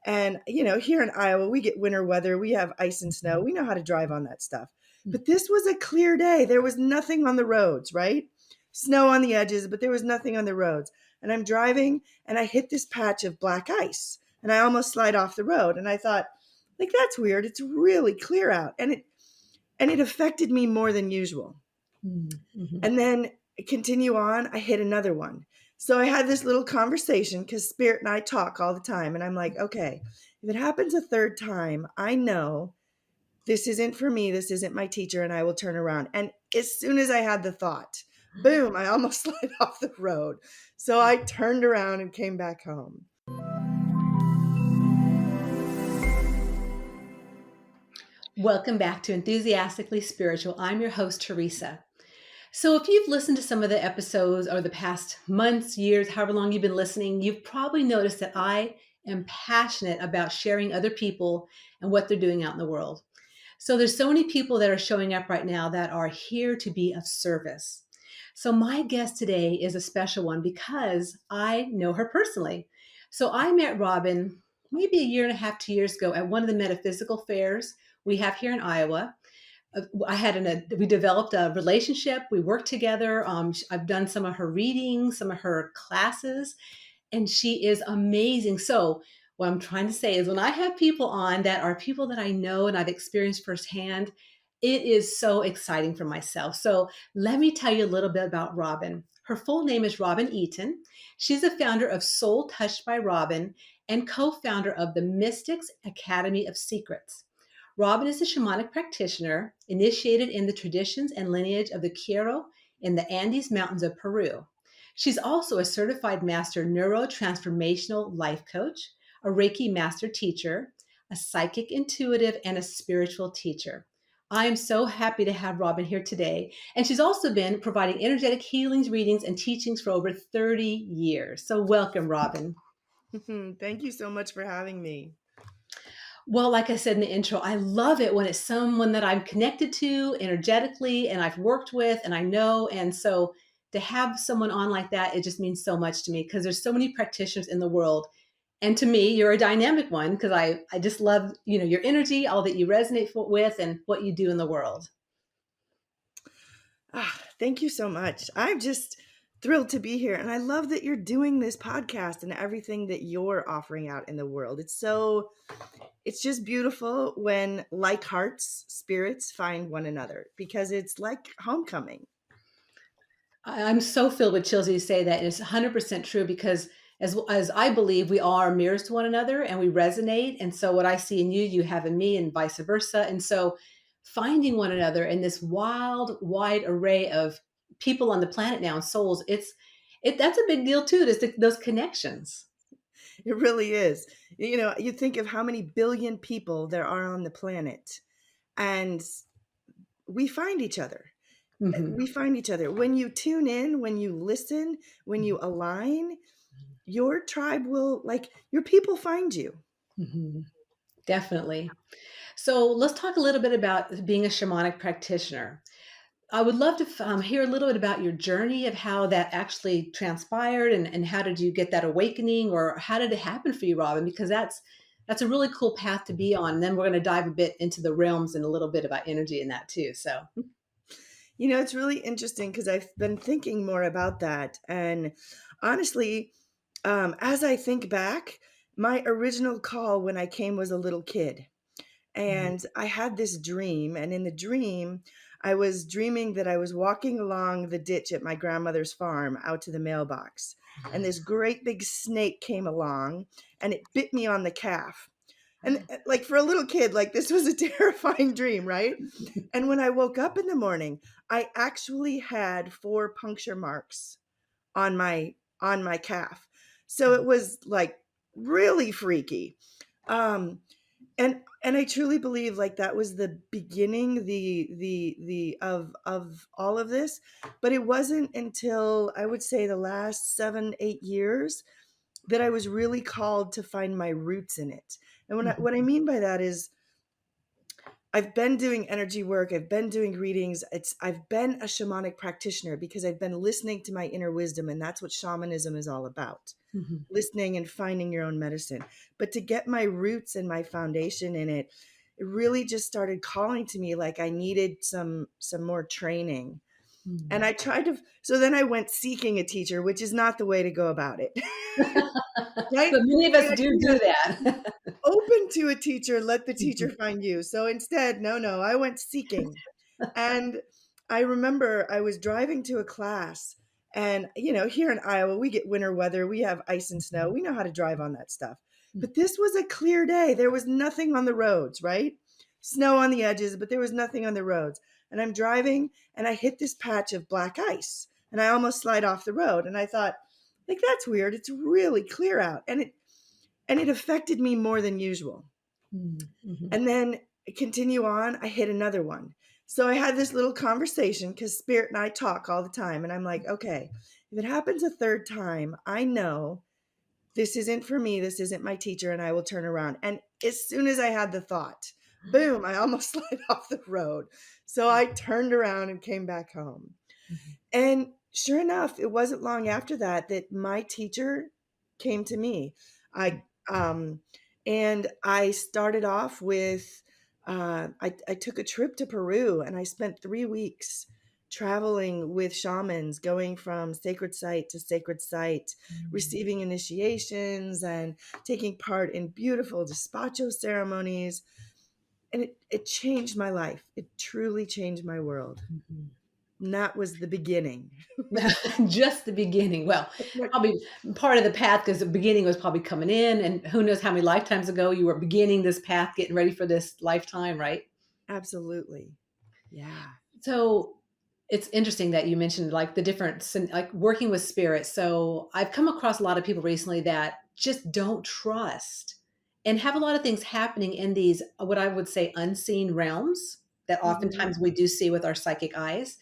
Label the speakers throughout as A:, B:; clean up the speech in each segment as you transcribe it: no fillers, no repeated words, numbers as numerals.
A: And, here in Iowa, we get winter weather. We have ice and snow. We know how to drive on that stuff. But this was a clear day. There was nothing on the roads, right? Snow on the edges, but there was nothing on the roads. And I'm driving and I hit this patch of black ice and I almost slide off the road. And I thought, like, that's weird. It's really clear out. And it affected me more than usual.
B: Mm-hmm.
A: And then continue on, I hit another one. So I had this little conversation because Spirit and I talk all the time. And I'm like, okay, if it happens a third time, I know this isn't for me. This isn't my teacher. And I will turn around. And as soon as I had the thought, boom, I almost slid off the road. So I turned around and came back home.
B: Welcome back to Enthusiastically Spiritual. I'm your host, Teresa. So if you've listened to some of the episodes over the past months, years, however long you've been listening, you've probably noticed that I am passionate about sharing other people and what they're doing out in the world. So there's so many people that are showing up right now that are here to be of service. So my guest today is a special one because I know her personally. So I met Robin maybe a year and a half, 2 years ago at one of the metaphysical fairs we have here in Iowa. We developed a relationship. We worked together. I've done some of her readings, some of her classes, and she is amazing. So what I'm trying to say is when I have people on that are people that I know and I've experienced firsthand, it is so exciting for myself. So let me tell you a little bit about Robin. Her full name is Robin Eaton. She's the founder of Soul Touched by Robin and co-founder of the Mystics Academy of Secrets. Robin is a shamanic practitioner initiated in the traditions and lineage of the Quero in the Andes Mountains of Peru. She's also a certified master neurotransformational life coach, a Reiki master teacher, a psychic intuitive, and a spiritual teacher. I am so happy to have Robin here today. And she's also been providing energetic healings, readings, and teachings for over 30 years. So welcome, Robin.
A: Thank you so much for having me.
B: Well, like I said in the intro, I love it when it's someone that I'm connected to energetically and I've worked with and I know. And so to have someone on like that, it just means so much to me because there's so many practitioners in the world. And to me, you're a dynamic one because I just love, your energy, all that you resonate with and what you do in the world.
A: Thank you so much. I'm just thrilled to be here. And I love that you're doing this podcast and everything that you're offering out in the world. It's just beautiful when like hearts, spirits find one another because it's like homecoming.
B: I'm so filled with chills you say that. It's 100% true because as I believe we all are mirrors to one another and we resonate. And so what I see in you, you have in me and vice versa. And so finding one another in this wild, wide array of people on the planet now and souls, that's a big deal too, those connections.
A: It really is. You think of how many billion people there are on the planet and we find each other.
B: Mm-hmm.
A: We find each other. When you tune in, when you listen, when you align, your tribe will, your people find you.
B: Mm-hmm. Definitely. So let's talk a little bit about being a shamanic practitioner. I would love to hear a little bit about your journey of how that actually transpired and how did you get that awakening or how did it happen for you, Robin? Because that's a really cool path to be on. And then we're going to dive a bit into the realms and a little bit about energy in that too. So,
A: it's really interesting because I've been thinking more about that. And honestly, as I think back, my original call when I came was a little kid. And I had this dream. And in the dream, I was dreaming that I was walking along the ditch at my grandmother's farm out to the mailbox. And this great big snake came along and it bit me on the calf. And for a little kid, this was a terrifying dream, right? And when I woke up in the morning, I actually had 4 puncture marks on my calf. So it was really freaky. And I truly believe that was the beginning the of all of this, but it wasn't until I would say the last 7-8 years that I was really called to find my roots in it. And what I mean by that is I've been doing energy work, I've been doing readings, I've been a shamanic practitioner because I've been listening to my inner wisdom, and that's what shamanism is all about.
B: Mhm.
A: listening and finding your own medicine. But to get my roots and my foundation in it, it really just started calling to me like I needed some more training. And
B: Mhm.
A: I tried to, so then I went seeking a teacher, which is not the way to go about it. Right?
B: But many of
A: The
B: us do
A: idea
B: do
A: is
B: that.
A: open to a teacher, let the teacher
B: Mhm.
A: find you. So instead, no, I went seeking. And I remember I was driving to a class, and here in Iowa, we get winter weather, we have ice and snow, we know how to drive on that stuff. But this was a clear day. There was nothing on the roads, right? Snow on the edges, but there was nothing on the roads. And I'm driving and I hit this patch of black ice and I almost slide off the road. And I thought, like, that's weird. It's really clear out. And it affected me more than usual.
B: Mhm. Mhm.
A: And then continue on, I hit another one. So I had this little conversation because Spirit and I talk all the time. And I'm like, okay, if it happens a third time, I know this isn't for me. This isn't my teacher. And I will turn around. And as soon as I had the thought, boom, I almost slid off the road. So I turned around and came back home.
B: Mhm.
A: And sure enough, it wasn't long after that that my teacher came to me. I um, and I started off with I took a trip to Peru and I spent 3 weeks traveling with shamans, going from sacred site,
B: Mhm.
A: receiving initiations and taking part in beautiful despacho ceremonies. And it changed my life. It truly changed my world.
B: Mhm.
A: And that was the beginning.
B: Just the beginning. Well,
A: Like,
B: probably part of the path because the beginning was probably coming in, and who knows how many lifetimes ago you were beginning this path, getting ready for this lifetime, right?
A: absolutely. Yeah.
B: So it's interesting that you mentioned like the difference in like working with spirits. So I've come across a lot of people recently that just don't trust and have a lot of things happening in these, what I would say, unseen realms that
A: Mhm.
B: oftentimes we do see with our psychic eyes.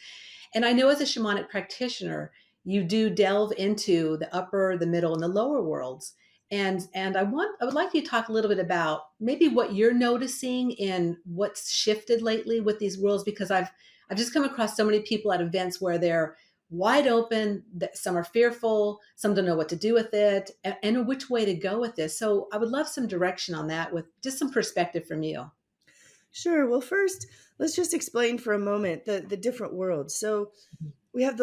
B: And I know as a shamanic practitioner, you do delve into the upper, the middle, and the lower worlds. And I would like you to talk a little bit about maybe what you're noticing and what's shifted lately with these worlds, because I've just come across so many people at events where they're wide open, that some are fearful, some don't know what to do with it, and which way to go with this. So I would love some direction on that with just some perspective from you.
A: Sure. Well, first, let's just explain for a moment the different worlds. So we have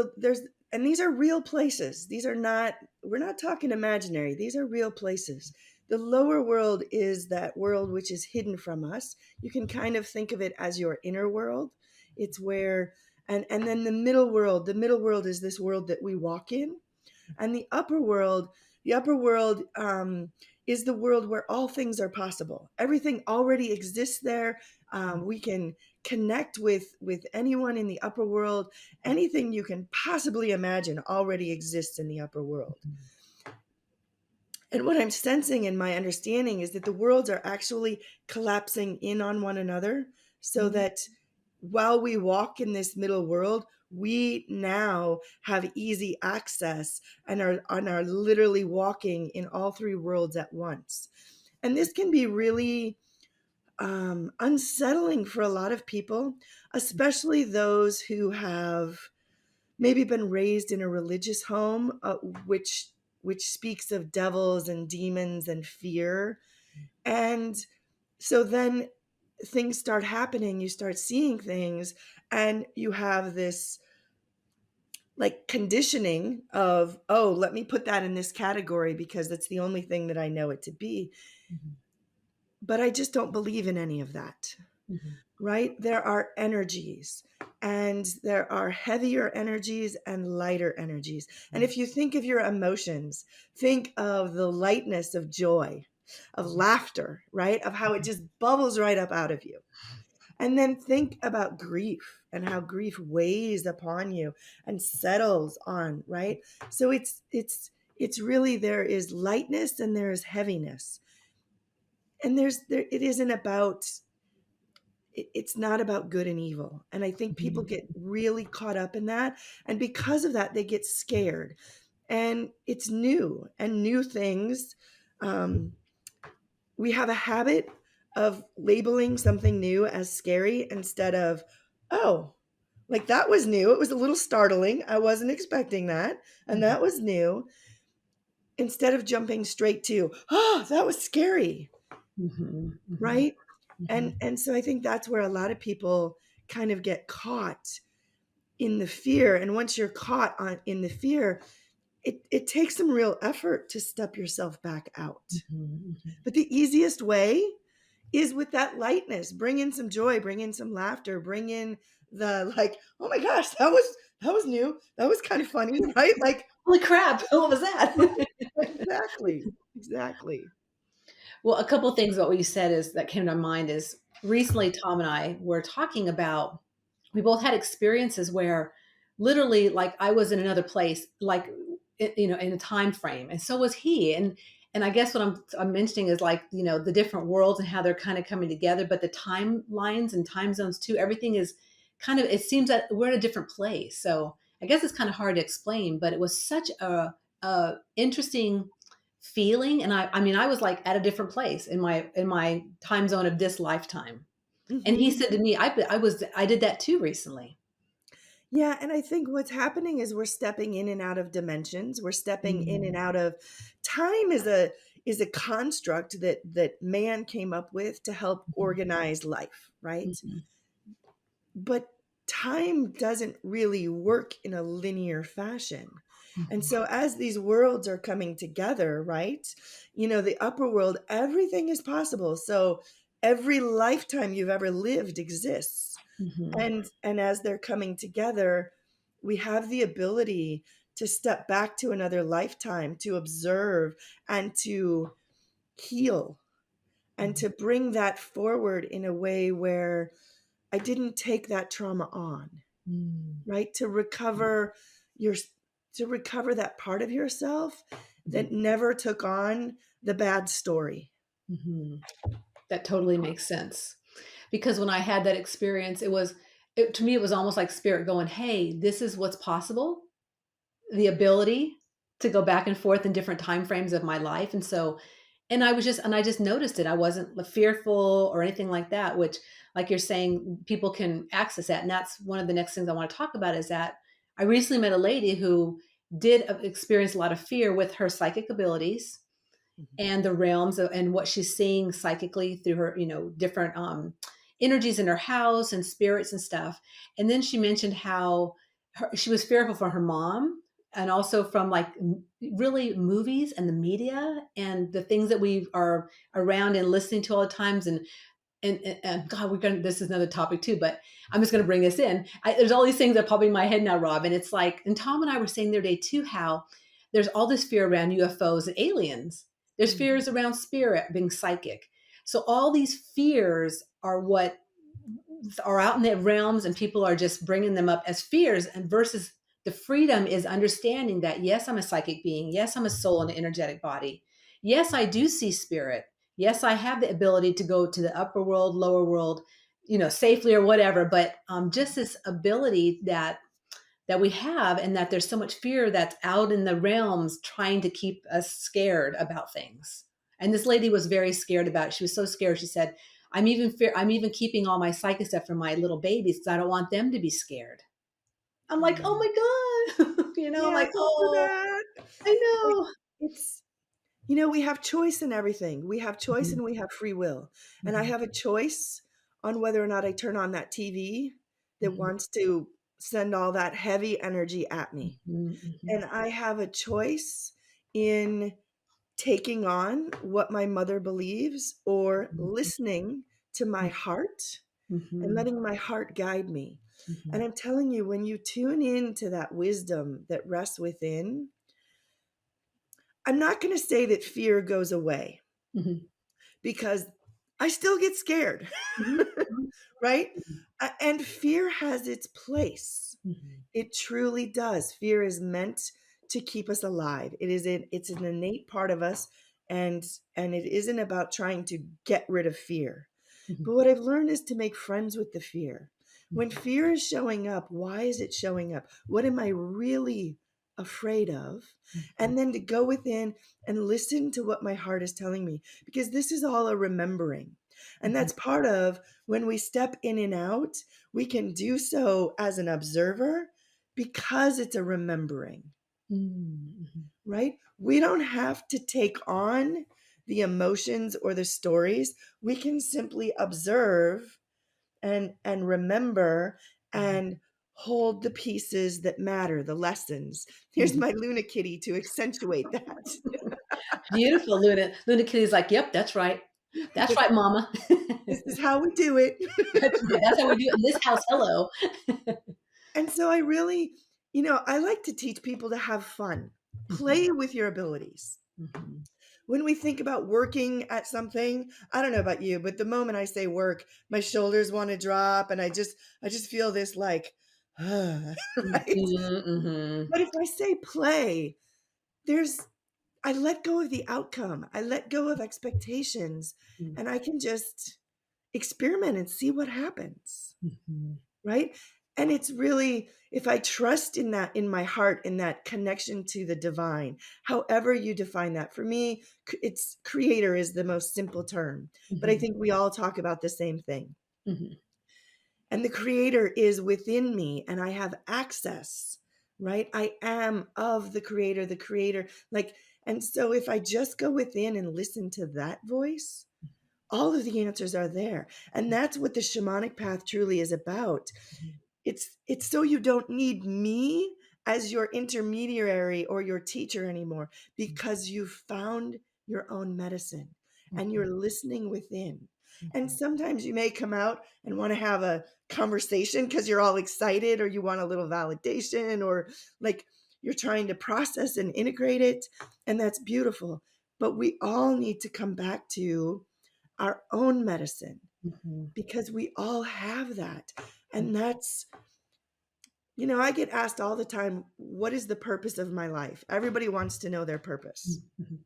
A: and these are real places. These are not, we're not talking imaginary. These are real places. The lower world is that world which is hidden from us. You can kind of think of it as your inner world. It's where, and then the middle world is this world that we walk in. And the upper world is the world where all things are possible. Everything already exists there. We can connect with anyone in the upper world. Anything you can possibly imagine already exists in the upper world. And what I'm sensing and my understanding is that the worlds are actually collapsing in on one another so
B: Mhm.
A: that while we walk in this middle world, we now have easy access and are literally walking in all three worlds at once. And this can be really unsettling for a lot of people, especially those who have maybe been raised in a religious home, which speaks of devils and demons and fear. And so then things start happening, you start seeing things, and you have this like conditioning of, oh, let me put that in this category because that's the only thing that I know it to be.
B: Mhm.
A: But I just don't believe in any of that.
B: Mhm.
A: Right? There are energies, and there are heavier energies and lighter energies. And if you think of your emotions, think of the lightness of joy, of laughter, right? Of how it just bubbles right up out of you. And then think about grief and how grief weighs upon you and settles on, right? So it's really, there is lightness and there is heaviness. And it isn't about, it's not about good and evil. And I think people
B: Mhm.
A: get really caught up in that. And because of that, they get scared. And it's new and new things. Um, we have a habit of labeling something new as scary instead of, oh, like that was new. It was a little startling. I wasn't expecting that. And
B: Mhm.
A: that was new. instead of jumping straight to, oh, that was scary,
B: Mhm, mhm,
A: right?
B: mhm,
A: And so I think that's where a lot of people kind of get caught in the fear. And once you're caught in the fear, it takes some real effort to step yourself back out.
B: mhm, mhm.
A: But the easiest way is with that lightness. Bring in some joy, bring in some laughter, bring in the like, oh my gosh, that was new. That was kind of funny, right? Like,
B: Holy crap! What was that?
A: right? Exactly. Exactly.
B: Well, a couple things about what you said is that came to mind is recently Tom and I were talking about we both had experiences where literally like I was in another place, like in a time frame, and so was he. And I guess what I'm mentioning is like the different worlds and how they're kind of coming together, but the timelines and time zones too. Everything is kind of it seems that we're in a different place. So I guess it's kind of hard to explain, but it was such a interesting feeling, and I mean I was like at a different place in my time zone of this lifetime, and he
A: Hmm.
B: said to me, I did that too recently.
A: Yeah, and I think what's happening is we're stepping in and out of dimensions. We're stepping in and
B: Mm,
A: out of time is a construct that man came up with to help
B: mhm,
A: organize life, right?
B: mhm,
A: But time doesn't really work in a linear fashion. And
B: mhm,
A: so as these worlds are coming together, right? The upper world, everything is possible. So every lifetime you've ever lived exists.
B: mhm,
A: And as they're coming together, we have the ability to step back to another lifetime, to observe and to heal and
B: mhm,
A: to bring that forward in a way where I didn't take that trauma on,
B: mm,
A: right? Your to recover that part of yourself
B: mhm,
A: that never took on the bad story.
B: mhm. That totally makes sense, because when I had that experience, to me it was almost like spirit going, hey, this is what's possible, the ability to go back and forth in different time frames of my life. And I just noticed it. I wasn't fearful or anything like that, which, like you're saying, people can access that. And that's one of the next things I want to talk about is that I recently met a lady who did experience a lot of fear with her psychic abilities
A: Mhm.
B: and the realms and what she's seeing psychically through her, different energies in her house and spirits and stuff. And then she mentioned how she was fearful for her mom, and also from like really movies and the media and the things that we are around and listening to all the times. And God, we're gonna. This is another topic too, but I'm just gonna bring this in. There's all these things that are popping in my head now, Rob, and it's like, and Tom and I were saying the other day too, how there's all this fear around UFOs and aliens. There's
A: Mhm.
B: fears around spirit being psychic. So all these fears are what are out in the realms, and people are just bringing them up as fears. And versus the freedom is understanding that yes, I'm a psychic being. Yes, I'm a soul in an energetic body. Yes, I do see spirit. Yes, I have the ability to go to the upper world, lower world, safely or whatever. But just this ability that we have, and that there's so much fear that's out in the realms trying to keep us scared about things. And this lady was very scared about it. She was so scared. She said, I'm even keeping all my psychic stuff from my little babies because I don't want them to be scared. I'm like,
A: Oh,
B: oh my God. I'm
A: yeah,
B: like,
A: thanks for
B: oh,
A: that.
B: I
A: Like,
B: know.
A: it's we have choice in everything. We have choice
B: Mhm,
A: and we have free will. And I
B: mhm,
A: have a choice on whether or not I turn on that TV that
B: mhm,
A: wants to send all that heavy energy at me.
B: mhm, mhm,
A: And I have a choice in taking on what my mother believes or
B: mhm,
A: listening to my heart and
B: mhm,
A: letting my heart guide me. And
B: mhm,
A: I'm telling you, when you tune in to that wisdom that rests within, I'm not going to say that fear goes away
B: mhm,
A: because I still get scared,
B: mhm, mhm,
A: right?
B: mhm,
A: And fear has its place.
B: mhm,
A: It truly does. Fear is meant to keep us alive. It's an innate part of us, and it isn't about trying to get rid of fear.
B: mhm,
A: But what I've learned is to make friends with the fear. When
B: mhm,
A: fear is showing up, why is it showing up? What am I really afraid of?
B: mhm,
A: And then to go within and listen to what my heart is telling me, because this is all a remembering. And
B: mhm,
A: that's part of when we step in and out, we can do so as an observer because it's a remembering,
B: mhm,
A: right? We don't have to take on the emotions or the stories. We can simply observe and remember and hold the pieces that matter, the lessons. Here's
B: Mhm.
A: my Luna kitty to accentuate that.
B: Beautiful, Luna. Luna Kitty's like, "Yep, that's right. That's right, mama."
A: This is how we do it.
B: That's right. That's how we do it in this house. Hello.
A: And so I really, I like to teach people to have fun,
B: Mhm,
A: play with your abilities.
B: mhm,
A: When we think about working at something, I don't know about you, but the moment I say work, my shoulders want to drop and I just feel this like right?
B: mhm, mhm,
A: But if I say play, there's I let go of the outcome. I let go of expectations
B: mhm,
A: and I can just experiment and see what happens.
B: mhm,
A: Right? And it's really, if I trust in that, in my heart, in that connection to the divine, however you define that. For me, it's creator is the most simple term, but I
B: mhm,
A: think we all talk about the same thing.
B: mhm,
A: And the creator is within me and I have access, right? I am of the creator. Like, and so if I just go within and listen to that voice, all of the answers are there. And that's what the shamanic path truly is about. It's so you don't need me as your intermediary or your teacher anymore because you've found your own medicine and
B: mhm,
A: you're listening within. And
B: mhm,
A: sometimes you may come out and want to have a conversation because you're all excited or you want a little validation or like you're trying to process and integrate it. And that's beautiful. But we all need to come back to our own medicine
B: mhm,
A: because we all have that. And that's I get asked all the time, what is the purpose of my life? Everybody wants to know their purpose.
B: mhm,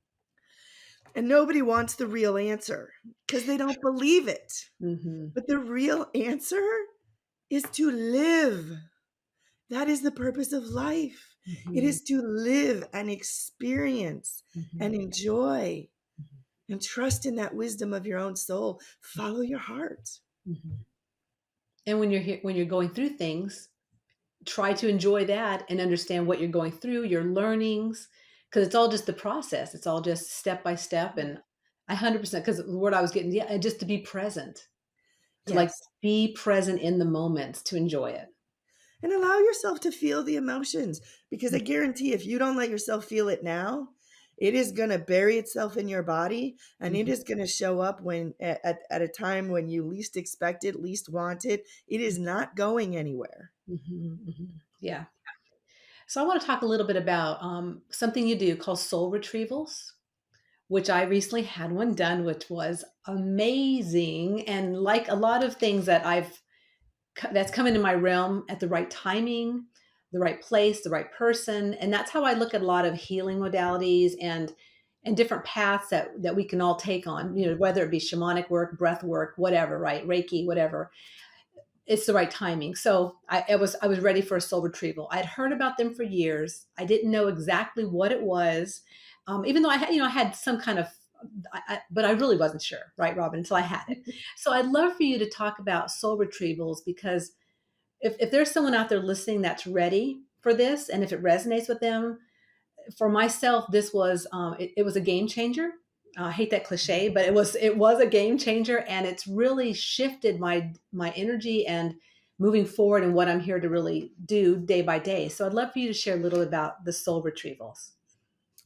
A: And nobody wants the real answer because they don't believe it.
B: mhm,
A: But the real answer is to live. That is the purpose of life. It
B: mhm,
A: is to live and experience
B: mhm,
A: and enjoy and trust in that wisdom of your own soul. Follow your heart.
B: mhm. And when you're here, when you're going through things, try to enjoy that and understand what you're going through, your learnings, because it's all just the process. It's all just step by step. And I 100%, because the word I was getting, yeah, and just to be present, to like
A: Yes.
B: be present in the moments to enjoy it.
A: And allow yourself to feel the emotions because I guarantee if you don't let yourself feel it now, it is going to bury itself in your body and it
B: Mhm,
A: is going to show up when at a time when you least expect it, least want it. It is not going anywhere.
B: mhm, mhm. Yeah. So I want to talk a little bit about something you do called soul retrievals, which I recently had one done, which was amazing. And like a lot of things that that's come into my realm at the right timing, the right place, the right person. And that's how I look at a lot of healing modalities and different paths that we can all take on, whether it be shamanic work, breath work, whatever, right? Reiki, whatever. It's the right timing. So I was ready for a soul retrieval. I'd heard about them for years. I didn't know exactly what it was, even though I had some kind of, but I really wasn't sure, right, Robin, until I had it. So I'd love for you to talk about soul retrievals because if there's someone out there listening that's ready for this, and if it resonates with them, for myself, this was it was a game changer. I hate that cliche, but it was a game changer, and it's really shifted my energy and moving forward and what I'm here to really do day by day. So I'd love for you to share a little about the soul retrievals.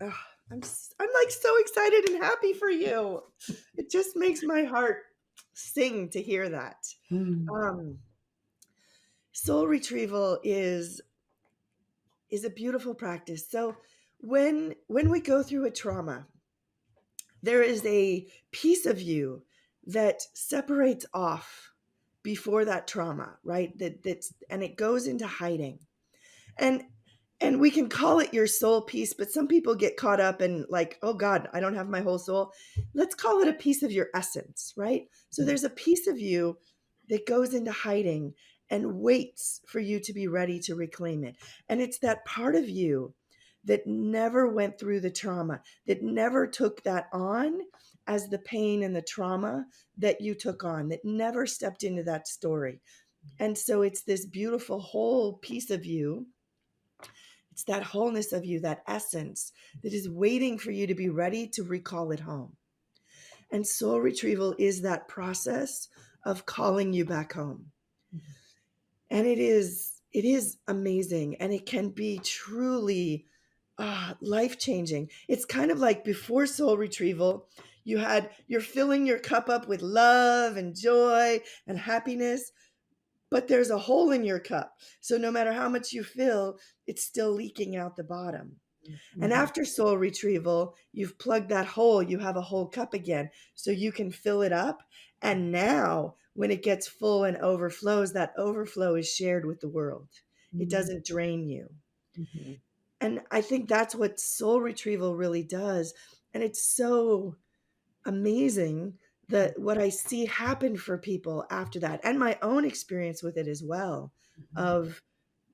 A: Oh, I'm like so excited and happy for you. It just makes my heart sing to hear that.
B: Mm,
A: Um, Soul retrieval is a beautiful practice. So when we go through a trauma, there is a piece of you that separates off before that trauma, right? That's and it goes into hiding. And and we can call it your soul piece, but some people get caught up in like, oh God, I don't have my whole soul. Let's call it a piece of your essence, right? So there's a piece of you that goes into hiding and waits for you to be ready to reclaim it. And it's that part of you that never went through the trauma, that never took that on as the pain and the trauma that you took on, that never stepped into that story. And so it's this beautiful whole piece of you. It's that wholeness of you, that essence that is waiting for you to be ready to recall it home. And soul retrieval is that process of calling you back home. And it is amazing, and it can be truly life changing. It's kind of like before soul retrieval, you're filling your cup up with love and joy and happiness, but there's a hole in your cup. So no matter how much you fill, it's still leaking out the bottom. And
B: Mhm.
A: after soul retrieval, you've plugged that hole, you have a whole cup again, so you can fill it up. And now, when it gets full and overflows, that overflow is shared with the world. It
B: Mhm.
A: doesn't drain you.
B: Mhm.
A: And I think that's what soul retrieval really does. And it's so amazing that what I see happen for people after that, and my own experience with it as well,
B: Mhm.
A: of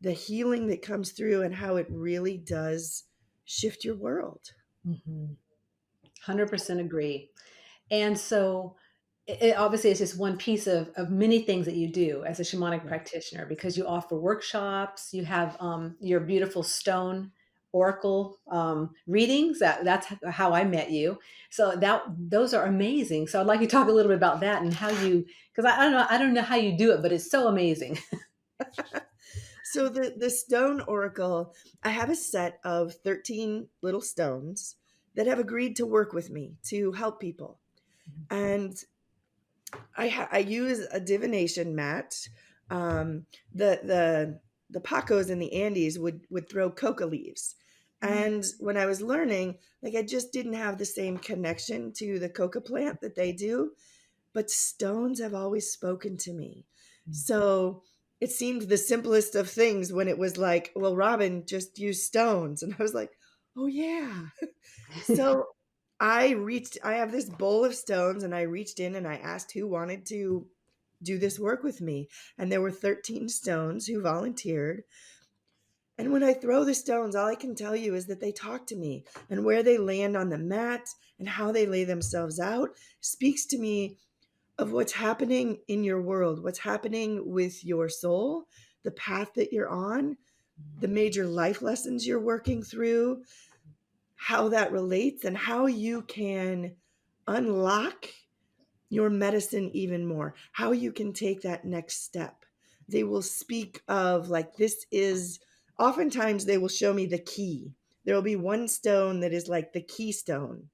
A: the healing that comes through and how it really does shift your world.
B: Mhm. 100% agree. And so it obviously is just one piece of many things that you do as a shamanic
A: Yeah.
B: practitioner, because you offer workshops, you have your beautiful stone oracle readings. That's how I met you. So those are amazing. So I'd like you to talk a little bit about that and how you, because I don't know how you do it, but it's so amazing.
A: So the stone oracle, I have a set of 13 little stones that have agreed to work with me to help people. And I use a divination mat. Um, the Pacos in the Andes would throw coca leaves, and when I was learning, like I just didn't have the same connection to the coca plant that they do. But stones have always spoken to me, so it seemed the simplest of things when it was like, "Well, Robin, just use stones," and I was like, "Oh yeah." So I have this bowl of stones, and I reached in and I asked who wanted to do this work with me. And there were 13 stones who volunteered. And when I throw the stones, all I can tell you is that they talk to me, and where they land on the mat and how they lay themselves out speaks to me of what's happening in your world, what's happening with your soul, the path that you're on, the major life lessons you're working through, how that relates, and how you can unlock your medicine even more, how you can take that next step. They will speak of, like, this is, oftentimes they will show me the key. There will be one stone that is like the keystone,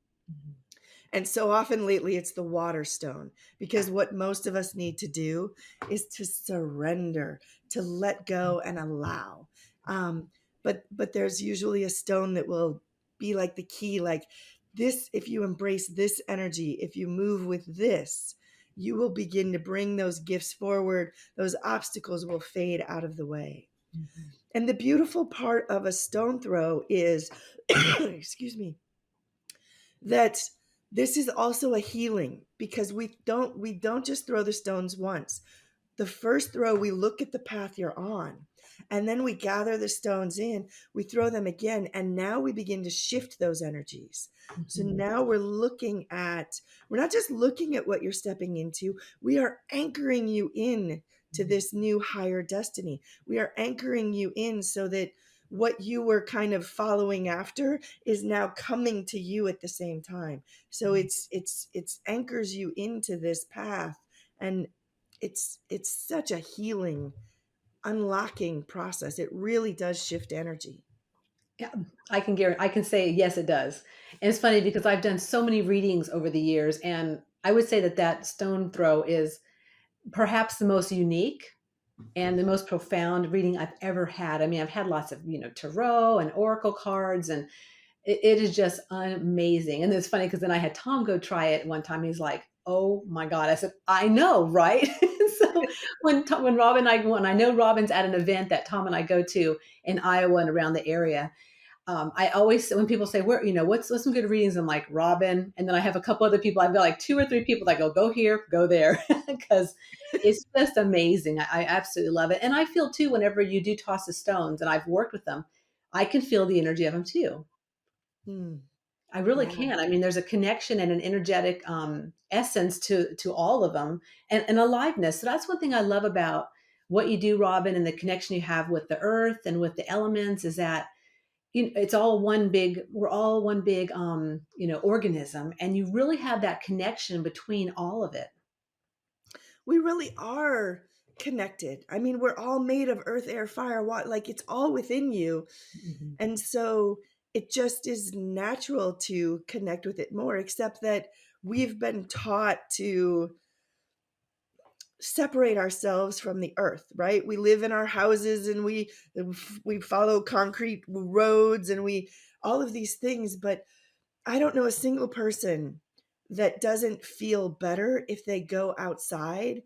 A: and so often lately, it's the water stone, because what most of us need to do is to surrender, to let go and allow. Um, but there's usually a stone that will be like the key, like this. If you embrace this energy, if you move with this, you will begin to bring those gifts forward. Those obstacles will fade out of the way. And the beautiful part of a stone throw is, excuse me, that this is also a healing, because we don't just throw the stones once. The first throw, we look at the path you're on, and then we gather the stones in, we throw them again, and now we begin to shift those energies. So
B: Mhm.
A: now we're not just looking at what you're stepping into, we are anchoring you in to this new higher destiny. We are anchoring you in so that what you were kind of following after is now coming to you at the same time. So it's anchors you into this path, and it's such a healing, unlocking process. It really does shift energy.
B: Yeah, I can say yes, it does. And it's funny because I've done so many readings over the years, and I would say that that stone throw is perhaps the most unique and the most profound reading I've ever had. I mean, I've had lots of, tarot and oracle cards, and it is just amazing. And it's funny because then I had Tom go try it one time. He's like, "Oh my God!" I said, "I know, right?" So when when I know Robin's at an event that Tom and I go to in Iowa and around the area, I always, when people say, "Where, what's some good readings?" I'm like, Robin. And then I have a couple other people. I've got like two or three people that go here, go there, because it's just amazing. I absolutely love it. And I feel too, whenever you do toss the stones, and I've worked with them, I can feel the energy of them too.
A: Hmm.
B: I really
A: Yeah.
B: can. I mean, there's a connection and an energetic essence to all of them, and aliveness. So that's one thing I love about what you do, Robin, and the connection you have with the earth and with the elements, is that it's all one big, we're all one big, organism. And you really have that connection between all of it.
A: We really are connected. I mean, we're all made of earth, air, fire, water, like it's all within you.
B: Mhm.
A: And so it just is natural to connect with it more, except that we've been taught to separate ourselves from the earth, right? We live in our houses and we follow concrete roads and we all of these things, but I don't know a single person that doesn't feel better if they go outside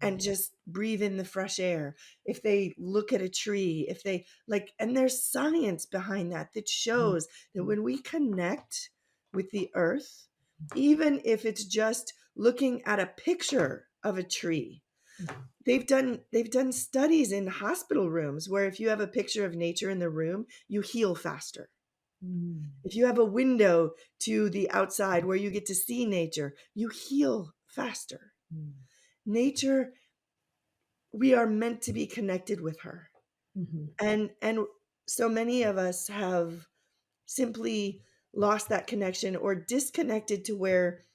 A: and
B: Mhm.
A: just breathe in the fresh air. If they look at a tree, if they like, and there's science behind that that
B: Mhm.
A: shows that when we connect with the earth, even if it's just looking at a picture of a tree,
B: Mhm.
A: they've done studies in hospital rooms where if you have a picture of nature in the room, you heal faster.
B: Mhm.
A: If you have a window to the outside where you get to see nature, you heal faster.
B: Mhm.
A: Nature, we are meant to be connected with her.
B: Mhm.
A: And so many of us have simply lost that connection or disconnected to where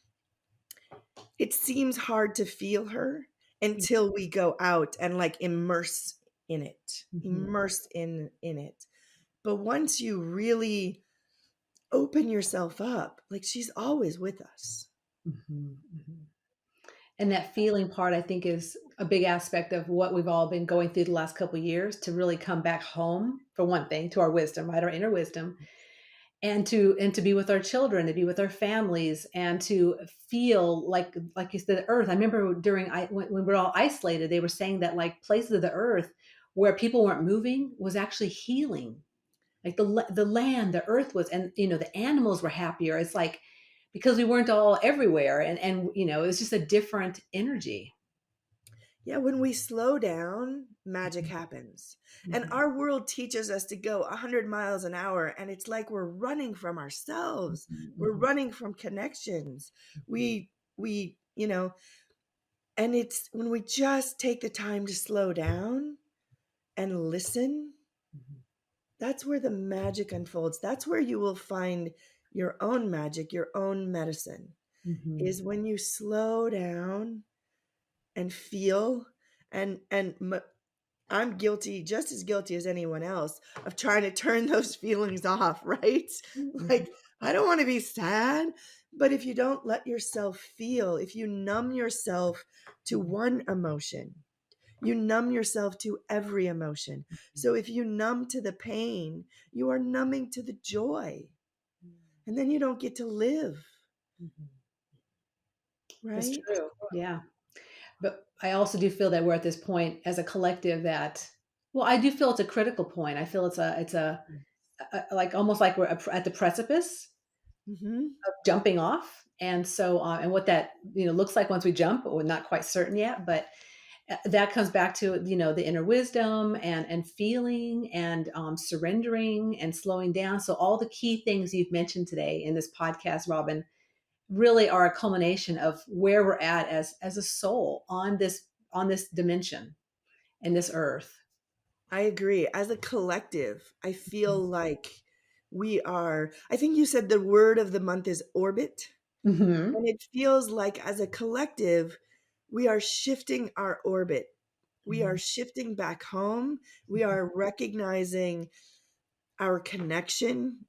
A: it seems hard to feel her until we go out and like immerse in it.
B: Mhm.
A: Immerse in it. But once you really open yourself up, like she's always with us.
B: Mhm. Mhm. And that feeling part, I think, is a big aspect of what we've all been going through the last couple of years to really come back home, for one thing, to our wisdom, right? Our inner wisdom, and to be with our children, to be with our families, and to feel like you said, the earth. I remember when we're all isolated, they were saying that like places of the earth where people weren't moving was actually healing. Like the land, the earth was, and the animals were happier. It's like because we weren't all everywhere, and it was just a different energy.
A: Yeah, when we slow down, magic happens. And
B: Mhm.
A: our world teaches us to go 100 miles an hour, and it's like we're running from ourselves.
B: Mhm.
A: We're
B: Mhm.
A: running from connections.
B: Mhm.
A: We, and it's when we just take the time to slow down and listen,
B: Mhm.
A: that's where the magic unfolds. That's where you will find your own magic, your own medicine,
B: Mhm.
A: is when you slow down and feel and I'm guilty, just as guilty as anyone else, of trying to turn those feelings off, right?
B: Mhm.
A: Like, I don't want to be sad, but if you don't let yourself feel, if you numb yourself to
B: Mhm.
A: one emotion, you numb yourself to every emotion. So if you numb to the pain, you are numbing to the joy, and then you don't get to live,
B: Mhm. It's
A: right?
B: true. Yeah. But I also do feel that we're at this point as a collective that, well, I do feel it's a critical point. I feel like almost like we're at the precipice
A: Mm-hmm.
B: of jumping off. And so, and what that, looks like once we jump, we're not quite certain yet, but that comes back to, the inner wisdom and feeling and surrendering and slowing down. So all the key things you've mentioned today in this podcast, Robin, really are a culmination of where we're at as a soul on this dimension and this earth.
A: I agree. As a collective, I feel like I think you said the word of the month is orbit.
B: Hmm.
A: And it feels like as a collective, we are shifting our orbit. We are shifting back home. We are recognizing our connection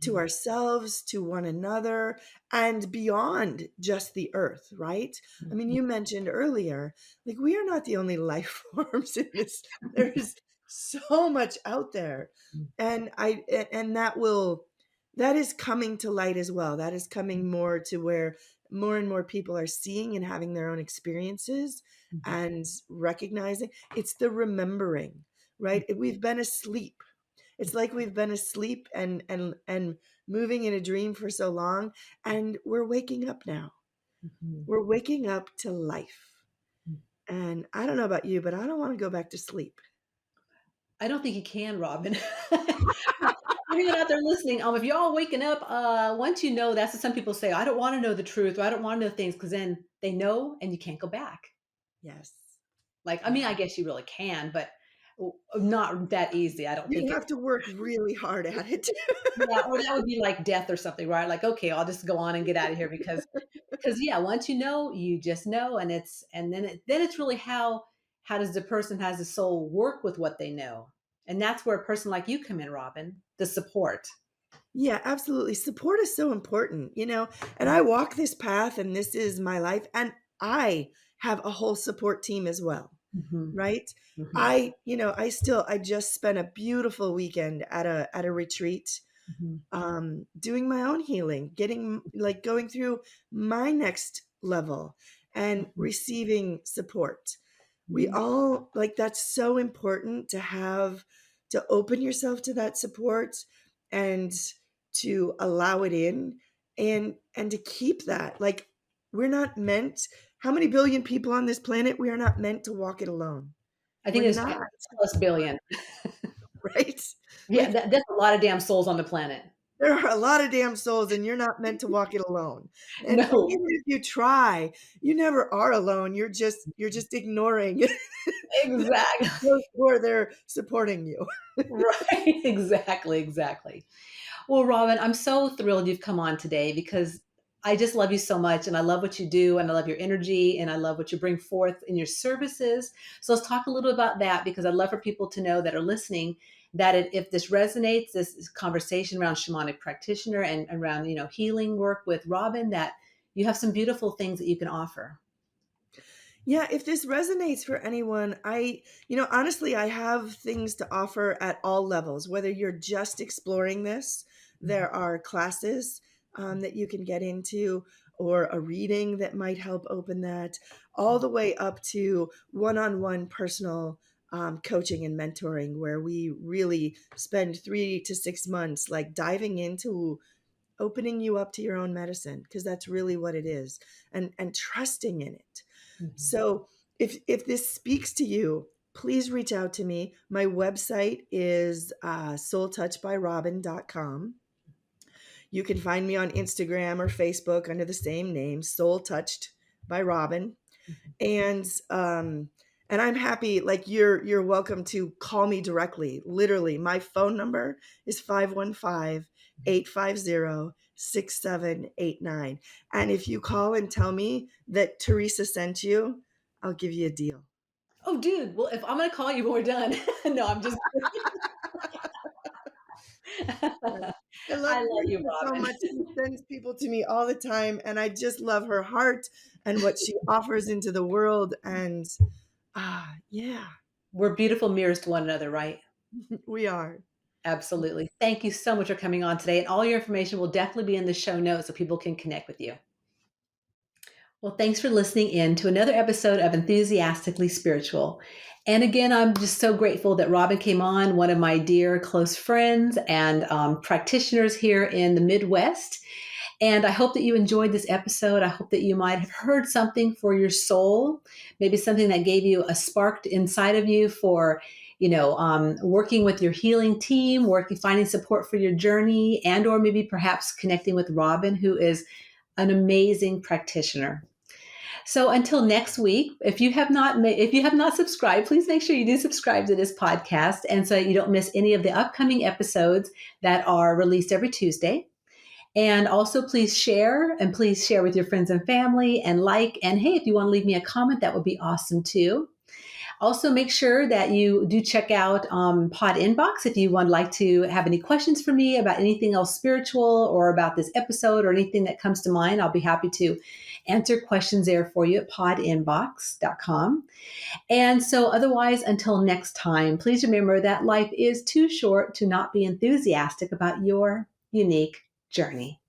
A: to
B: Hmm.
A: ourselves, to one another, and beyond just the earth, right? I mean, you mentioned earlier, like we are not the only life forms in this. There's so much out there. And that is coming to light as well. That is coming more to where more and more people are seeing and having their own experiences and recognizing. It's the remembering, right? We've been asleep. It's like we've been asleep and moving in a dream for so long, and we're waking up now. We're waking up to life. And I don't know about you, but I don't want to go back to sleep.
B: I don't think you can, Robin. Anyone out there listening, if you're all waking up, once you know, that's what some people say. I don't want to know the truth, or I don't want to know things, because then they know, and you can't go back.
A: Yes.
B: Like, I
A: Yeah.
B: mean, I guess you really can, but not that easy. I don't
A: You
B: think it.
A: have to work really hard at it.
B: Yeah, or that would be like death or something, right? Like, okay, I'll just go on and get out of here because yeah, once you know, you just know, and then it's really how does the person has the soul work with what they know, and that's where a person like you come in, Robin, the support.
A: Yeah, absolutely. Support is so important, and I walk this path and this is my life. And I have a whole support team as well,
B: Hmm.
A: right?
B: Hmm.
A: I just spent a beautiful weekend at a retreat,
B: Hmm.
A: doing my own healing, getting like going through my next level and receiving support. We
B: Hmm.
A: all like that's so important to have, to open yourself to that support and to allow it in, and to keep that. Like, we're not meant, how many billion people on this planet, we are not meant to walk it alone.
B: I
A: We're
B: think it's
A: not.
B: 10+ billion.
A: Right?
B: Yeah,
A: Like,
B: that's a lot of damn souls on the planet.
A: there are a lot of damn souls, and you're not meant to walk it alone. And
B: No,
A: even if you try, you never are alone. You're just ignoring
B: exactly.
A: those who are there supporting you.
B: Right, exactly, exactly. Well, Robin, I'm so thrilled you've come on today because I just love you so much and I love what you do and I love your energy and I love what you bring forth in your services. So let's talk a little about that because I'd love for people to know that are listening that if this resonates, this conversation around shamanic practitioner and around, healing work with Robin, that you have some beautiful things that you can offer.
A: Yeah, if this resonates for anyone, honestly, I have things to offer at all levels. Whether you're just exploring this, there are classes that you can get into, or a reading that might help open that, all the way up to one on one personal coaching and mentoring, where we really spend 3 to 6 months like diving into opening you up to your own medicine, because that's really what it is, and trusting in it.
B: Mhm.
A: So if this speaks to you, please reach out to me. My website is soultouchedbyrobin.com. You can find me on Instagram or Facebook under the same name, Soul Touched by Robin. And I'm happy, like, you're welcome to call me directly. Literally, my phone number is 515-850-6789. And if you call and tell me that Teresa sent you, I'll give you a deal.
B: Oh, dude. Well, if I'm going to call you when we're done. No, I'm just
A: I love
B: I love you,
A: Teresa so
B: Robin.
A: much. She sends people to me all the time, and I just love her heart and what she offers into the world. And yeah,
B: We're beautiful mirrors to one another, right?
A: we are.
B: Absolutely. Thank you so much for coming on today. And all your information will definitely be in the show notes so people can connect with you. Well, thanks for listening in to another episode of Enthusiastically Spiritual. And again, I'm just so grateful that Robin came on, one of my dear close friends and practitioners here in the Midwest. And I hope that you enjoyed this episode. I hope that you might have heard something for your soul, maybe something that gave you a spark inside of you for, working with your healing team, working, finding support for your journey, and or maybe perhaps connecting with Robin, who is an amazing practitioner. So until next week, if you have not subscribed, please make sure you do subscribe to this podcast, and so that you don't miss any of the upcoming episodes that are released every Tuesday. And also, please share with your friends and family and like. And hey, if you want to leave me a comment, that would be awesome too. Also, make sure that you do check out Pod Inbox if you would like to have any questions for me about anything else spiritual or about this episode or anything that comes to mind. I'll be happy to answer questions there for you at podinbox.com. And so, otherwise, until next time, please remember that life is too short to not be enthusiastic about your unique journey.